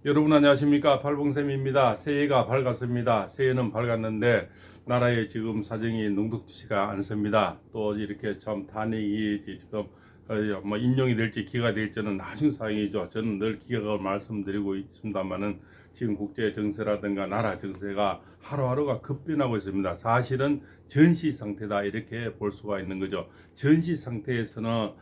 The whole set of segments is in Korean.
여러분 안녕하십니까? 팔봉쌤입니다. 새해가 밝았습니다. 새해는 밝았는데 나라의 지금 사정이 녹록지가 않습니다. 또 이렇게 참 탄핵이 지금 뭐 인용이 될지 기가 될지는 나중 사항이죠. 저는 늘 기각을 말씀드리고 있습니다만은 지금 국제 정세라든가 나라 정세가 하루하루가 급변하고 있습니다. 사실은 전시 상태다 이렇게 볼 수가 있는 거죠. 전시 상태에서는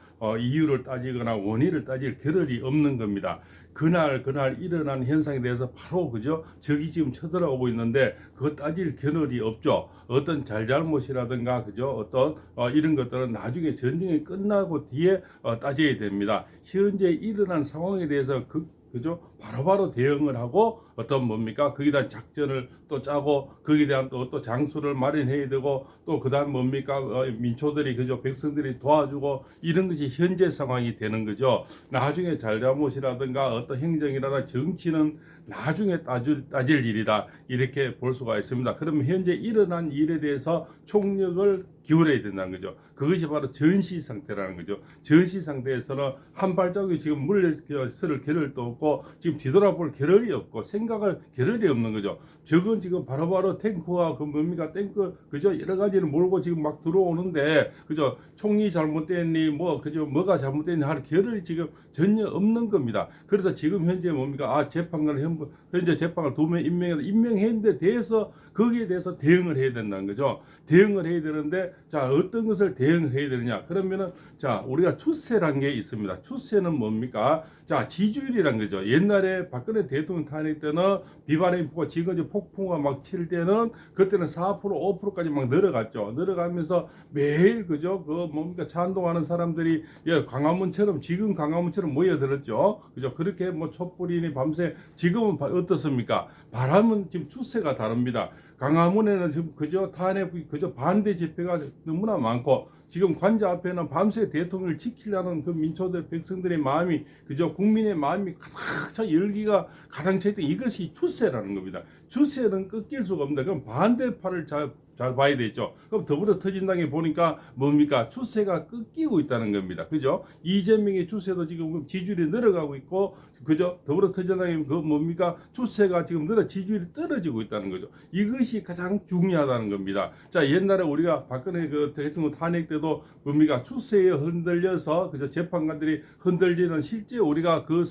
이유를 따지거나 원인을 따질 겨를이 없는 겁니다. 그날 일어난 현상에 대해서 바로 그죠 적이 지금 쳐들어오고 있는데 그거 따질 겨를이 없죠. 어떤 잘잘못이라든가 그죠 어떤 이런 것들은 나중에 전쟁이 끝나고 뒤에 따져야 됩니다. 현재 일어난 상황에 대해서 그죠 바로바로 대응을 하고 어떤 뭡니까 거기에 대한 작전을 또 짜고 거기에 대한 또 장소를 마련해야 되고 또 그다음 뭡니까 민초들이 그죠 백성들이 도와주고 이런 것이 현재 상황이 되는 거죠. 나중에 잘잘못이라든가 어떤 행정이라든가 정치는 나중에 따질 일이다 이렇게 볼 수가 있습니다. 그러면 현재 일어난 일에 대해서 총력을 기울여야 된다는 거죠. 그것이 바로 전시 상태라는 거죠. 전시 상태에서는 한 발자국이 지금 물러설 겨를도 없고 지금 뒤돌아볼 겨를이 없고 생각할 겨를이 없는 거죠. 적은 지금 바로바로 탱크와 그 뭡니까 탱크 그죠 여러 가지를 몰고 지금 막 들어오는데 그죠 총이 잘못됐니 뭐 그죠 뭐가 잘못됐니 할 겨를이 지금 전혀 없는 겁니다. 그래서 지금 현재 뭡니까 재판관을 현재 재판을 2명 임명했는데 대해서 거기에 대해서 대응을 해야 된다는 거죠. 대응을 해야 되는데 자 어떤 것을 대응해야 되느냐 그러면은 자 우리가 추세라는 게 있습니다. 추세는 뭡니까 자 지지율이란 거죠. 옛날에 박근혜 대통령 탄핵 때는 비바람 폭과 지금까지 폭풍과 막 칠 때는 그때는 4% 5%까지 막 늘어갔죠. 늘어가면서 매일 그죠 그 뭡니까 찬동하는 사람들이 광화문처럼 지금 광화문처럼 모여들었죠. 그죠 그렇게 뭐 촛불이니 밤새 지금은 어떻습니까? 바람은 지금 추세가 다릅니다. 광화문에는 지금 그저 탄핵 그저 반대 집회가 너무나 많고 지금 관저 앞에는 밤새 대통령을 지키려는 그 민초들 백성들의 마음이 그저 국민의 마음이 가득 차 열기가 가장 차 있다. 이것이 추세라는 겁니다. 추세는 꺾일 수가 없는데 그럼 반대파를 잘 봐야 되죠. 그럼 더불어 터진당에 보니까 뭡니까 추세가 꺾이고 있다는 겁니다. 그죠? 이재명의 추세도 지금 지지율이 늘어가고 있고 그죠? 더불어 터진당의 그 뭡니까 추세가 지금 지지율이 떨어지고 있다는 거죠. 이것이 가장 중요하다는 겁니다. 자 옛날에 우리가 박근혜 그 대통령 탄핵 때도 뭡니까 추세에 흔들려서 그죠 재판관들이 흔들리는 실제 우리가 그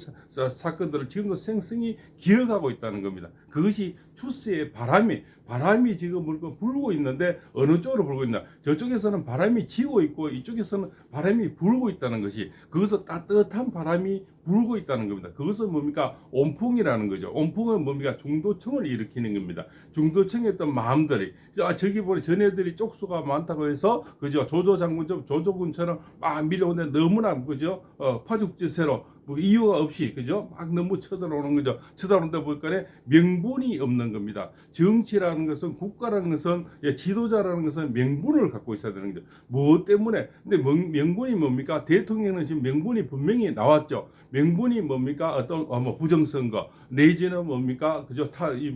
사건들을 지금도 생생히 기억하고 있다는 겁니다. 그것이 추세의 바람이 지금 불고 있는데 어느 쪽으로 불고 있나 저쪽에서는 바람이 지고 있고 이쪽에서는 바람이 불고 있다는 것이 그것은 따뜻한 바람이 불고 있다는 겁니다. 그것은 뭡니까 온풍이라는 거죠. 온풍은 뭡니까 중도층을 일으키는 겁니다. 중도층의 어떤 마음들이 저기 보니 전애들이 쪽수가 많다고 해서 그죠 조조군처럼 막 밀려오는데 너무나 그죠 파죽지세로 뭐 이유가 없이 그죠 막 너무 쳐들어오는 거죠. 쳐들어오는데 보니까 명분이 없는 겁니다. 정치라는 것은 국가라는 것은 지도자라는 것은 명분을 갖고 있어야 되는 거죠. 무엇 때문에? 근데 명분이 뭡니까? 대통령은 지금 명분이 분명히 나왔죠. 명분이 뭡니까? 어떤 뭐 부정선거 내지는 뭡니까? 그죠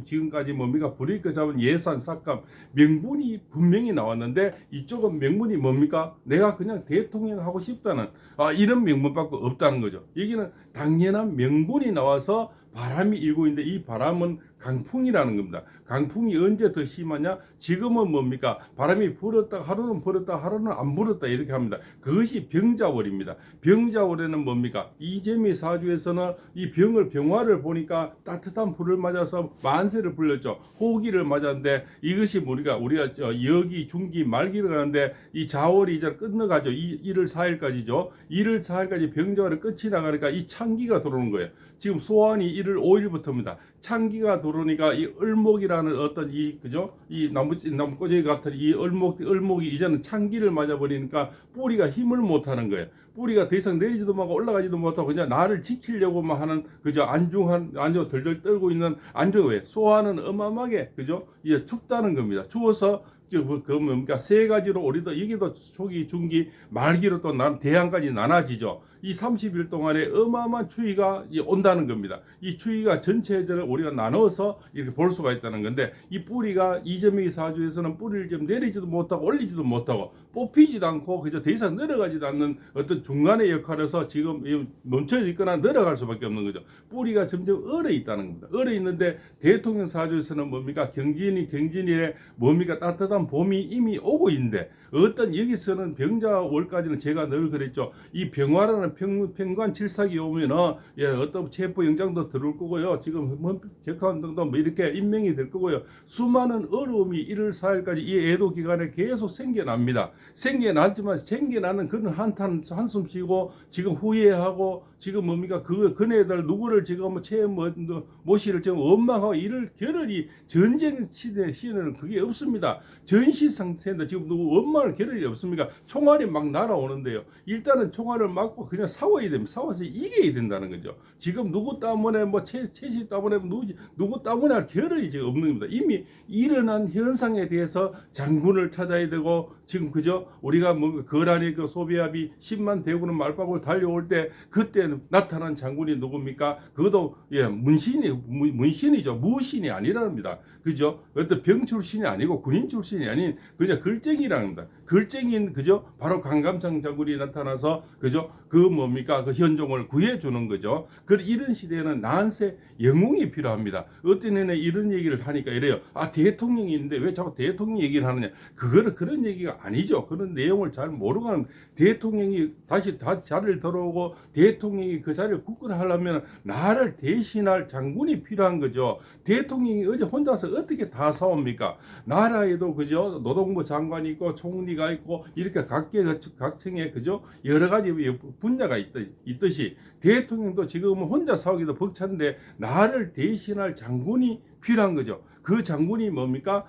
지금까지 뭡니까? 불이익 잡은 예산 삭감 명분이 분명히 나왔는데 이쪽은 명분이 뭡니까? 내가 그냥 대통령 하고 싶다는 이런 명분밖에 없다는 거죠. 여기는 당연한 명분이 나와서 바람이 일고 있는데 이 바람은 강풍이라는 겁니다. 강풍이 언제 더 심하냐? 지금은 뭡니까? 바람이 불었다 하루는 불었다 하루는 안 불었다 이렇게 합니다. 그것이 병자월입니다. 병자월에는 뭡니까? 이재미 사주에서는 이 병화를 보니까 따뜻한 불을 맞아서 만세를 불렸죠. 호기를 맞았는데 이것이 우리가 여기 중기 말기를 가는데 이 자월이 이제 끝나가죠. 1월 4일까지죠. 1월 4일까지 병자월이 끝이 나가니까 이 찬기가 들어오는 거예요. 지금 소환이 1월 5일부터입니다. 찬기가 들어오니까 이 을목이라는 어떤 그죠? 이 나무꼬쟁이 같은 이 을목이 이제는 찬기를 맞아버리니까 뿌리가 힘을 못하는 거예요. 뿌리가 더 이상 내리지도 못하고 올라가지도 못하고 그냥 나를 지키려고만 하는 그죠? 안중 덜덜 떨고 있는 왜 소화는 어마어마하게 그죠? 이제 춥다는 겁니다. 추워서 뭡니까 세 가지로 우리도 여기도 초기, 중기, 말기로 또 대안까지 나눠지죠. 이 30일 동안에 어마어마한 추위가 온다는 겁니다. 이 추위가 전체적으로 우리가 나눠서 이렇게 볼 수가 있다는 건데 이 뿌리가 이재명의 사주에서는 뿌리를 좀 내리지도 못하고 올리지도 못하고 뽑히지도 않고 그저 더 이상 늘어가지도 않는 어떤 중간의 역할에서 지금 멈춰 있거나 늘어갈 수밖에 없는 거죠. 뿌리가 점점 얼어 있다는 겁니다. 얼어 있는데 대통령 사주에서는 뭡니까? 경진일에 뭡니까? 따뜻한 봄이 이미 오고 있는데 어떤 여기서는 병자월까지는 제가 늘 그랬죠. 이 병화라는 평관 칠삭이 오면은 어떤 체포 영장도 들어올 거고요. 지금 재판 등도 뭐 이렇게 임명이 될 거고요. 수많은 어려움이 1월 4일까지 이 애도 기간에 계속 생겨납니다. 생겨나는 그런 한숨 쉬고 지금 후회하고 지금 뭡니까? 그네들 누구를 지금 모시를 지금 원망하고 이를 겨를이 전쟁 시대는 그게 없습니다. 전시 상태인데 지금 누구 원망할 겨를이 없습니까? 총알이 막 날아오는데요. 일단은 총알을 맞고 그냥 싸워야 됩니다. 싸워서 이겨야 된다는 거죠. 지금 누구 때문에 채시 때문에 누구 때문에 할 겨를이 지금 없는 겁니다. 이미 일어난 현상에 대해서 장군을 찾아야 되고 지금 그죠? 우리가 거란이 그 소비압이 10만 대군은 말박을 달려올 때 그때 나타난 장군이 누굽니까? 그것도 문신이죠. 무신이 아니랍니다. 그죠? 어떤 병 출신이 아니고 군인 출신이 아닌 그냥 글쟁이랍니다. 글쟁이인 그죠? 바로 강감창 장군이 나타나서 그죠? 그 현종을 구해주는 거죠. 이런 시대에는 난세 영웅이 필요합니다. 어떤 애는 이런 얘기를 하니까 이래요. 대통령이 있는데 왜 자꾸 대통령 얘기를 하느냐? 그런 얘기가 아니죠. 그런 내용을 잘 모르고 하는 대통령이 다시 자리를 들어오고 대통령이 그 자리를 굳건하려면 나를 대신할 장군이 필요한 거죠. 대통령이 어제 혼자서 어떻게 다 싸웁니까? 나라에도 그죠? 노동부 장관이 있고 총리가 있고 이렇게 각층에 그죠? 여러 가지 분야가 있듯이 대통령도 지금은 혼자 싸우기도 벅찬데 나를 대신할 장군이 필요한 거죠. 그 장군이 뭡니까?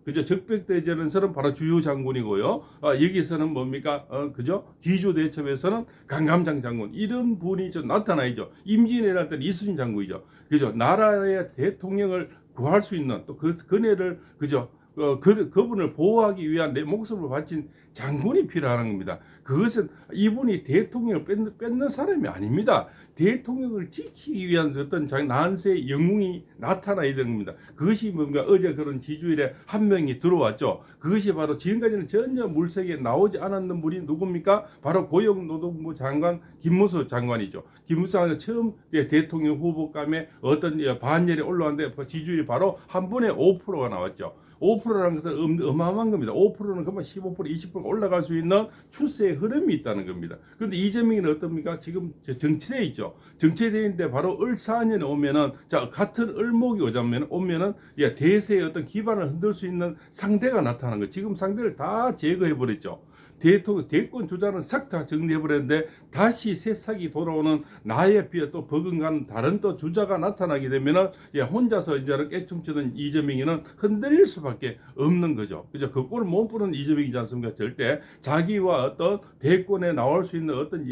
그죠? 적백대전에서는 바로 주요 장군이고요. 여기서는 뭡니까? 그죠? 기조대첩에서는 강감장 장군. 이런 분이 좀 나타나야죠. 임진왜란 때는 이순신 장군이죠. 그죠? 나라의 대통령을 구할 수 있는 또 그네를 그죠? 그분을 보호하기 위한 내 목숨을 바친 장군이 필요한 겁니다. 그것은 이분이 대통령을 뺏는 사람이 아닙니다. 대통령을 지키기 위한 어떤 난세 영웅이 나타나야 되는 겁니다. 그것이 뭔가 어제 그런 지주일에 한 명이 들어왔죠. 그것이 바로 지금까지는 전혀 물색에 나오지 않았는 분이 누굽니까? 바로 고용노동부 장관 김무수 장관이죠. 김무수 장관이 처음 대통령 후보감에 어떤 반열에 올라왔는데 지주율이 바로 한 번에 5%가 나왔죠. 5%라는 것은 어마어마한 겁니다. 5%는 그만 15%, 20% 올라갈 수 있는 추세의 흐름이 있다는 겁니다. 그런데 이재명이는 어떻습니까? 지금 정치대에 있죠. 정치대에 있는데 바로 을 4년에 오면은, 같은 을목이 오면은, 대세의 어떤 기반을 흔들 수 있는 상대가 나타나는 거예요. 지금 상대를 다 제거해버렸죠. 대권 주자는 싹 다 정리해버렸는데 다시 새싹이 돌아오는 나에 비해 또 버금가는 다른 또 주자가 나타나게 되면은 혼자서 이제는 깨춤추는 이재명이는 흔들릴 수밖에 없는 거죠. 그죠? 그 꼴을 못 부는 이재명이지 않습니까? 절대 자기와 어떤 대권에 나올 수 있는 어떤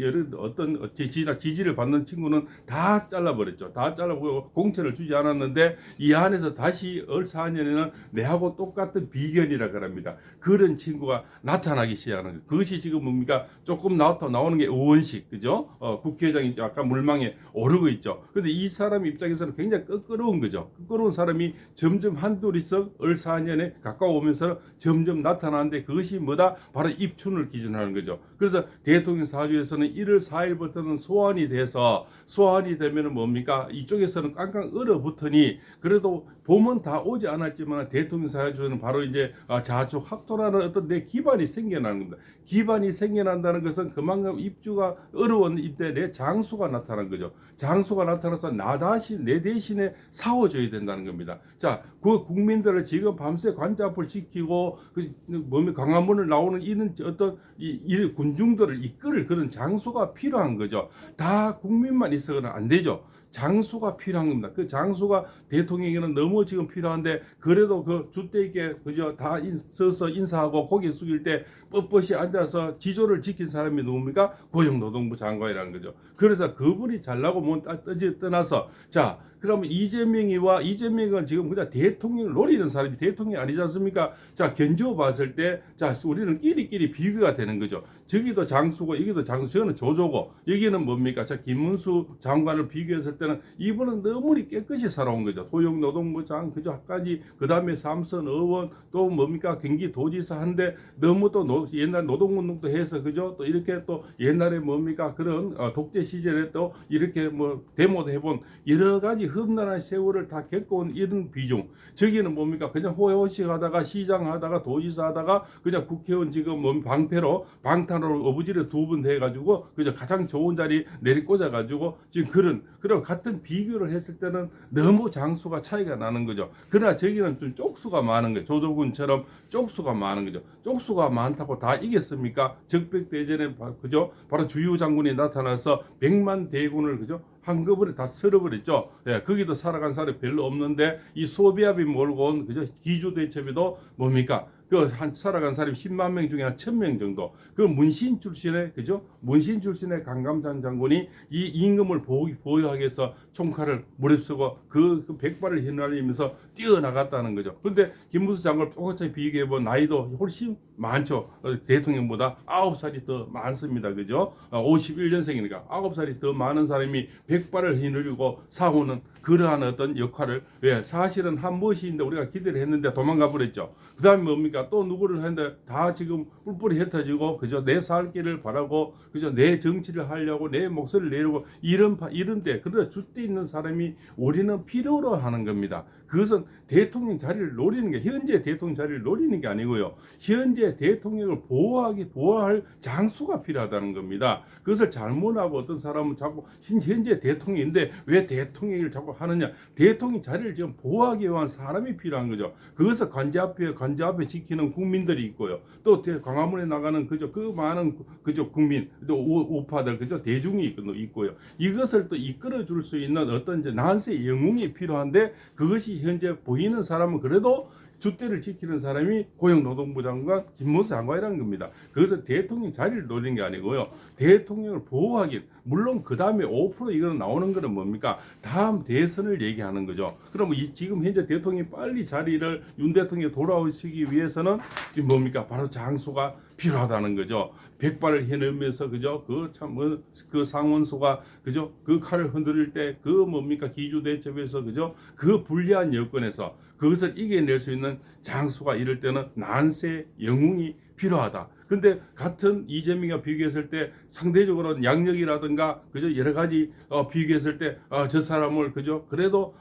지지를 받는 친구는 다 잘라버렸죠. 다 잘라버리고 공천을 주지 않았는데 이 안에서 다시 을 4년에는 내하고 똑같은 비견이라 그럽니다. 그런 친구가 나타나기 시작하는 거예요. 그것이 지금 뭡니까? 조금 나오는 게 의원식, 그죠? 국회의장이 아까 물망에 오르고 있죠. 근데 이 사람 입장에서는 굉장히 껄끄러운 거죠. 껄끄러운 사람이 점점 한둘이서 을 4년에 가까워오면서 점점 나타나는데 그것이 뭐다? 바로 입춘을 기준하는 거죠. 그래서 대통령 사주에서는 1월 4일부터는 소환이 되면은 뭡니까? 이쪽에서는 깡깡 얼어붙으니 그래도 봄은 다 오지 않았지만 대통령 사주에서는 바로 이제 자축 확토라는 어떤 내 기반이 생겨나는 겁니다. 기반이 생겨난다는 것은 그만큼 입주가 어려운 이때 내 장수가 나타난 거죠. 장수가 나타나서 내 대신에 싸워줘야 된다는 겁니다. 자, 그 국민들을 지금 밤새 관자 앞을 지키고 광화문을 나오는 이런 어떤 이 군중들을 이끌을 그런 장수가 필요한 거죠. 다 국민만 있어서는 안 되죠. 장수가 필요한 겁니다. 그 장수가 대통령에게는 너무 지금 필요한데 그래도 그 주대 있게 그저 다 서서 인사하고 고개 숙일 때 뻣뻣이 앉아서 지조를 지킨 사람이 누굽니까? 고용노동부 장관이라는 거죠. 그래서 그분이 잘나고 못 떠나서 그러면 이재명은 지금 그냥 대통령을 노리는 사람이 대통령이 아니지 않습니까? 자, 견주어 봤을 때, 자, 우리는 끼리끼리 비교가 되는 거죠. 저기도 장수고, 여기도 장수, 저는 조조고, 여기는 뭡니까? 자, 김문수 장관을 비교했을 때는 이분은 너무 깨끗이 살아온 거죠. 고용노동부장, 그저까지, 그 다음에 삼선 의원, 또 뭡니까? 경기도지사 한데, 너무 또 옛날 노동운동도 해서, 그죠? 또 이렇게 또 옛날에 뭡니까? 그런 독재 시절에 또 이렇게 뭐 데모도 해본 여러 가지 험난한 세월을 다 겪어온 이런 비중. 저기는 뭡니까? 그냥 호호식 하다가 시장 하다가 도지사 하다가 그냥 국회의원 지금 뭐 방탄으로 어부지를 2번 해가지고 그저 가장 좋은 자리 내리꽂아가지고 지금 그런 같은 비교를 했을 때는 너무 장수가 차이가 나는 거죠. 그러나 저기는 좀 쪽수가 많은 거예요. 조조군처럼 쪽수가 많은 거죠. 쪽수가 많다고 다 이겼습니까? 적백대전에 그죠? 바로 주유 장군이 나타나서 100만 대군을 그죠? 한꺼번에 다 쓸어버렸죠. 예, 거기도 살아간 사람이 별로 없는데 이 소비압이 몰고 온 그죠? 기주대첩에도 뭡니까? 살아간 사람이 10만 명 중에 한 1000명 정도. 그 문신 출신의, 그죠? 문신 출신의 강감찬 장군이 이 임금을 보호하기 위해서 총칼을 무릅쓰고 그 백발을 휘날리면서 뛰어나갔다는 거죠. 근데 김문수 장관을 똑같이 비교해본 나이도 훨씬 많죠. 대통령보다 9살이 더 많습니다. 그죠? 51년생이니까 9살이 더 많은 사람이 백발을 휘날리고 싸우는 그러한 어떤 역할을, 왜 사실은 한 무엇인데 우리가 기대를 했는데 도망가 버렸죠. 그 다음에 뭡니까? 또 누구를 했는데 다 지금 뿔뿔이 흩어지고 그저 내 살 길을 바라고 그저 내 정치를 하려고 내 목소리를 내려고 이런 때 그러다 주대 있는 사람이 우리는 필요로 하는 겁니다. 그것은 대통령 자리를 노리는 게, 현재 대통령 자리를 노리는 게 아니고요. 현재 대통령을 보호할 장수가 필요하다는 겁니다. 그것을 잘못하고 어떤 사람은 자꾸 현재 대통령인데 왜 대통령을 자꾸 하느냐. 대통령 자리를 지금 보호하기 위한 사람이 필요한 거죠. 그것을 관제 앞에 지키는 국민들이 있고요. 또 광화문에 나가는 그저 그 많은 그저 국민, 또 우파들, 그저 대중이 있고요. 이것을 또 이끌어 줄 수 있는 어떤 이제 난세 영웅이 필요한데, 그것이 현재 보이는 사람은 그래도 주대를 지키는 사람이 고용노동부 장관 김문수 장관이라는 겁니다. 그것은 대통령 자리를 노리는 게 아니고요. 대통령을 보호하기, 물론 그 다음에 5% 이거는 나오는 거는 뭡니까? 다음 대선을 얘기하는 거죠. 그럼 지금 현재 대통령이 빨리 자리를 윤 대통령이 돌아오시기 위해서는 지금 뭡니까? 바로 장수가 필요하다는 거죠. 백발을 휘날면서 그죠? 그 상원소가 그죠? 그 칼을 흔들 때 그 뭡니까? 기주대첩에서 그죠? 그 불리한 여건에서 그것을 이겨낼 수 있는 장수가 이럴 때는 난세 영웅이 필요하다. 근데 같은 이재명과 비교했을 때 상대적으로 양력이라든가 그죠? 여러 가지 비교했을 때 저 사람을 그죠? 그래도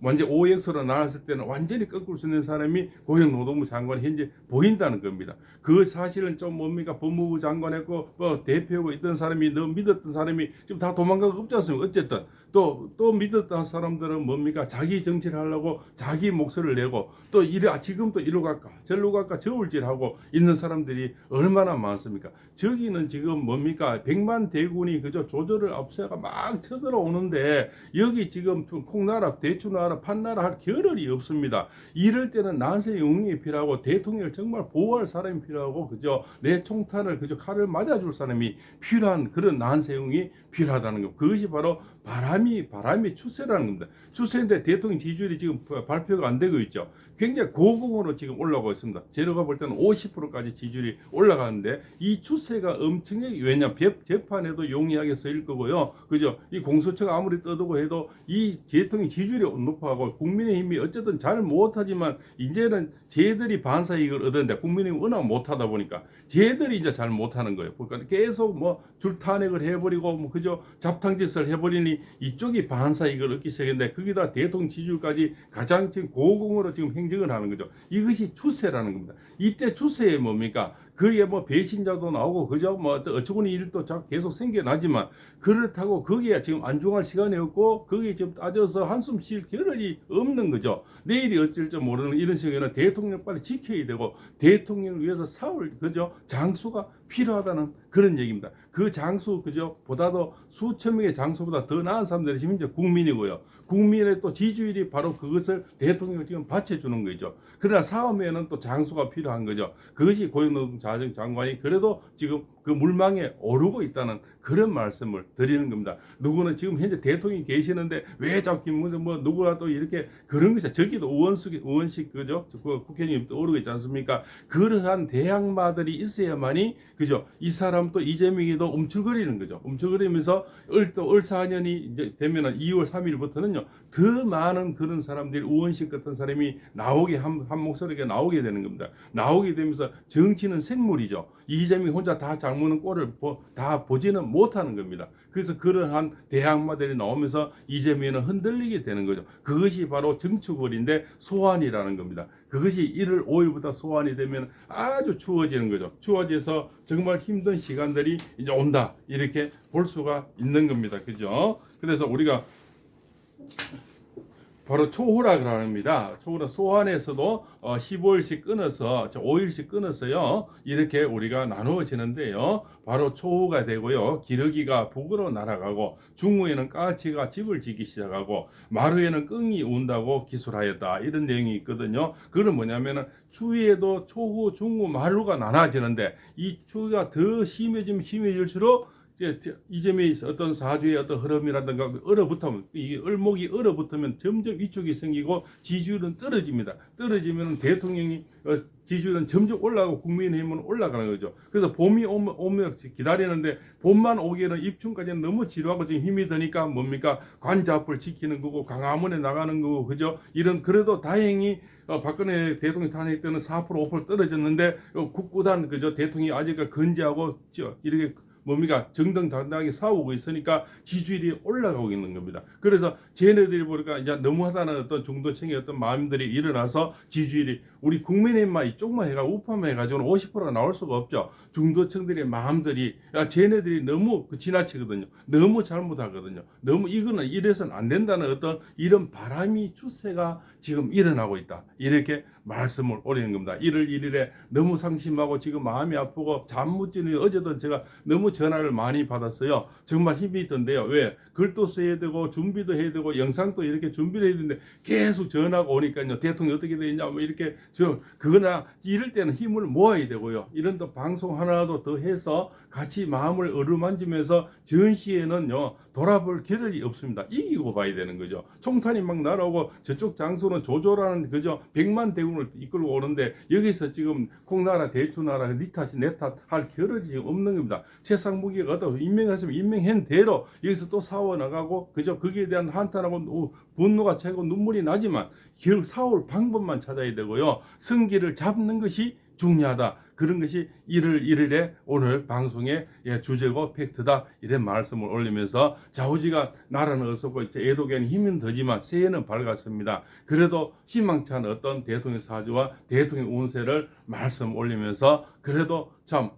완전 OX로 나왔을 때는 완전히 꺾을 수 있는 사람이 고용노동부 장관이 현재 보인다는 겁니다. 그 사실은 좀 뭡니까? 법무부 장관했고 대표고 있던 사람이, 너 믿었던 사람이 지금 다 도망가고 없지 않습니까? 어쨌든 또 믿었던 사람들은 뭡니까? 자기 정치를 하려고 자기 목소리를 내고 또 지금 또 이리로 갈까 저리로 갈까 저울질하고 있는 사람들이 얼마나 많습니까? 저기는 지금 뭡니까? 100만 대군이 그저 조조를 앞세가 막 쳐들어오는데 여기 지금 콩나라, 대추나라, 판나라 할 겨를이 없습니다. 이럴 때는 난세 영웅이 필요하고 대통령을 정말 보호할 사람이 필요하고 그저 내 총탄을 그저 칼을 맞아줄 사람이 필요한 그런 난세 영웅이 필요하다는 것. 그것이 바로 바람이 추세라는 겁니다. 추세인데 대통령 지지율이 지금 발표가 안 되고 있죠. 굉장히 고공으로 지금 올라가고 있습니다. 제가 볼 때는 50%까지 지지율이 올라가는데 이 추세가 엄청나게, 왜냐 재판에도 용이하게 쓰일 거고요. 그죠? 이 공수처가 아무리 떠들고 해도 이 대통령 지지율이 높아가고 국민의힘이 어쨌든 잘 못하지만 이제는 쟤들이 반사 이익을 얻었는데 국민의힘이 워낙 못하다 보니까 쟤들이 이제 잘 못하는 거예요. 그러니까 계속 뭐 줄탄핵을 해버리고 뭐 그죠? 잡탕짓을 해버리니 이쪽이 반사 이익을 얻기 시작했는데 거기다 대통령 지지율까지 가장 지금 고공으로 지금 행정을 하는 거죠. 이것이 추세라는 겁니다. 이때 추세에 뭡니까? 그게 뭐 배신자도 나오고 그죠? 뭐 어처구니 일도 계속 생겨나지만 그렇다고 거기에 지금 안중할 시간이 없고 거기에 지금 따져서 한숨 쉴 겨를이 없는 거죠. 내일이 어쩔지 모르는 이런 시기에는 대통령 빨리 지켜야 되고 대통령을 위해서 싸울 그죠? 장수가 필요하다는 그런 얘기입니다. 그 장수 그죠? 보다도 수천 명의 장수보다 더 나은 사람들이 지금 이제 국민이고요. 국민의 또 지지율이 바로 그것을 대통령을 지금 받쳐주는 거죠. 그러나 싸움에는 또 장수가 필요한 거죠. 그것이 고용노동 장관이 그래도 지금 그 물망에 오르고 있다는 그런 말씀을 드리는 겁니다. 누구는 지금 현재 대통령이 계시는데 왜 자꾸 김문수 뭐 누구라 또 이렇게 그런 것이 저기도 의원식 그죠? 그 국회의원님도 오르고 있지 않습니까? 그러한 대항마들이 있어야만이 그죠? 이 사람도 이재명이도 움츠거리는 거죠. 움츠거리면서 을 4년이 이제 되면은 2월 3일부터는요 더 많은 그런 사람들이 의원식 같은 사람이 나오게 한 목소리가 나오게 되는 겁니다. 나오게 되면서 정치는 생물이죠. 이재명이 혼자 다 장무는 꼴을 다 보지는 못하는 겁니다. 그래서 그러한 대항마들이 나오면서 이재명은 흔들리게 되는 거죠. 그것이 바로 정치골인데 소환이라는 겁니다. 그것이 1월 5일부터 소환이 되면 아주 추워지는 거죠. 추워져서 정말 힘든 시간들이 이제 온다. 이렇게 볼 수가 있는 겁니다. 그죠? 그래서 우리가 바로 초호라 그럽니다. 초호라 소환에서도 15일씩 끊어서 5일씩 끊어서요 이렇게 우리가 나누어지는데요. 바로 초호가 되고요. 기러기가 북으로 날아가고 중후에는 까치가 집을 짓기 시작하고 마루에는 끙이 운다고 기술하였다. 이런 내용이 있거든요. 그건 뭐냐면은 추위에도 초후, 중후, 마루가 나눠지는데 이 추위가 더 심해지면 심해질수록 이점이 어떤 사주의 어떤 흐름이라든가 얼어붙으면 이 을목이 얼어붙으면 점점 위축이 생기고 지지율은 떨어집니다. 떨어지면 대통령이 지지율은 점점 올라가고 국민의힘은 올라가는 거죠. 그래서 봄이 오면 기다리는데 봄만 오기에는 입춘까지는 너무 지루하고 지금 힘이 드니까 뭡니까 관자 앞을 지키는 거고 강화문에 나가는 거고 그죠. 이런 그래도 다행히 박근혜 대통령 탄핵 때는 4% 5% 떨어졌는데 굳굳한 그죠 대통령이 아직까지 건재하고 이렇게 뭡니까 정정당당하게 싸우고 있으니까 지지율이 올라가고 있는 겁니다. 그래서 쟤네들이 보니까 이제 너무하다는 어떤 중도층의 어떤 마음들이 일어나서 지지율이 우리 국민의힘만 이쪽만 해가 우파만 해가지고는 50%가 나올 수가 없죠. 중도층들의 마음들이 쟤네들이 너무 지나치거든요. 너무 잘못하거든요. 너무 이거는 이래서는 안 된다는 어떤 이런 바람이 추세가 지금 일어나고 있다. 이렇게 말씀을 올리는 겁니다. 1월 1일에 너무 상심하고 지금 마음이 아프고 잠 못 자는 어제도 제가 너무 전화를 많이 받았어요. 정말 힘이 든데요. 왜? 글도 써야 되고 준비도 해야 되고 영상도 이렇게 준비를 해야 되는데 계속 전화가 오니까요. 대통령이 어떻게 되냐 뭐 이렇게 그거나 이럴 때는 힘을 모아야 되고요. 이런 또 방송 하나라도 더 해서 같이 마음을 어루만지면서 전시에는요. 돌아볼 겨를이 없습니다. 이기고 봐야 되는 거죠. 총탄이 막 날아오고 저쪽 장소는 조조라는 그죠 100만 대군을 이끌고 오는데 여기서 지금 콩나라 대추나라 니 탓이 내 탓 할 겨를이 지금 없는 겁니다. 최상 무기가 어떤 임명했으면 임명한 대로 여기서 또 싸워 나가고 그죠 거기에 대한 한탄하고 분노가 차고 눈물이 나지만 결국 싸울 방법만 찾아야 되고요. 승기를 잡는 것이 중요하다. 그런 것이 1월 1일에 오늘 방송의 주제고 팩트다. 이런 말씀을 올리면서 좌우지가 나라는 어떻고 애도에는 힘은 더지만 새해는 밝았습니다. 그래도 희망찬 어떤 대통령 사주와 대통령 운세를 말씀 올리면서 그래도 참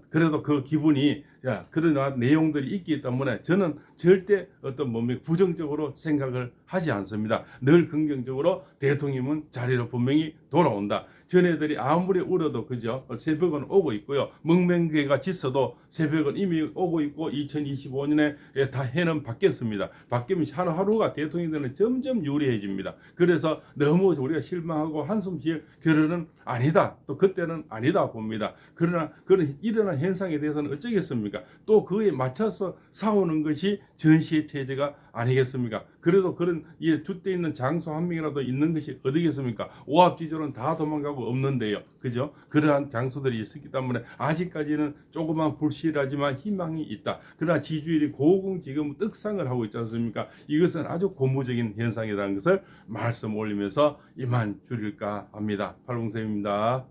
그래도 그 기분이 그런 내용들이 있기 때문에 저는 절대 어떤 부정적으로 생각을 하지 않습니다. 늘 긍정적으로 대통령은 자리로 분명히 돌아온다. 전애들이 아무리 울어도 그죠 새벽은 오고 있고요.蒙men계가 짙어도 새벽은 이미 오고 있고 2025년에 다 해는 바뀌었습니다. 바뀌면 하루하루가 대통령이 되는 점점 유리해집니다. 그래서 너무 우리가 실망하고 한숨 쉴 겨를은 아니다. 또 그때는 아니다 봅니다. 그러나 그런 일어난 현상에 대해서는 어쩌겠습니까? 또 그에 맞춰서 싸우는 것이 전시의 체제가 아니겠습니까? 그래도 그런 주대 있는 장소 한 명이라도 있는 것이 어디겠습니까? 오합지졸은 다 도망가고 없는데요. 그죠? 그러한 장소들이 있었기 때문에 아직까지는 조그만 불실하지만 희망이 있다. 그러나 지지율이 고공 지금 떡상을 하고 있지 않습니까? 이것은 아주 고무적인 현상이라는 것을 말씀 올리면서 이만 줄일까 합니다. 팔봉쌤입니다.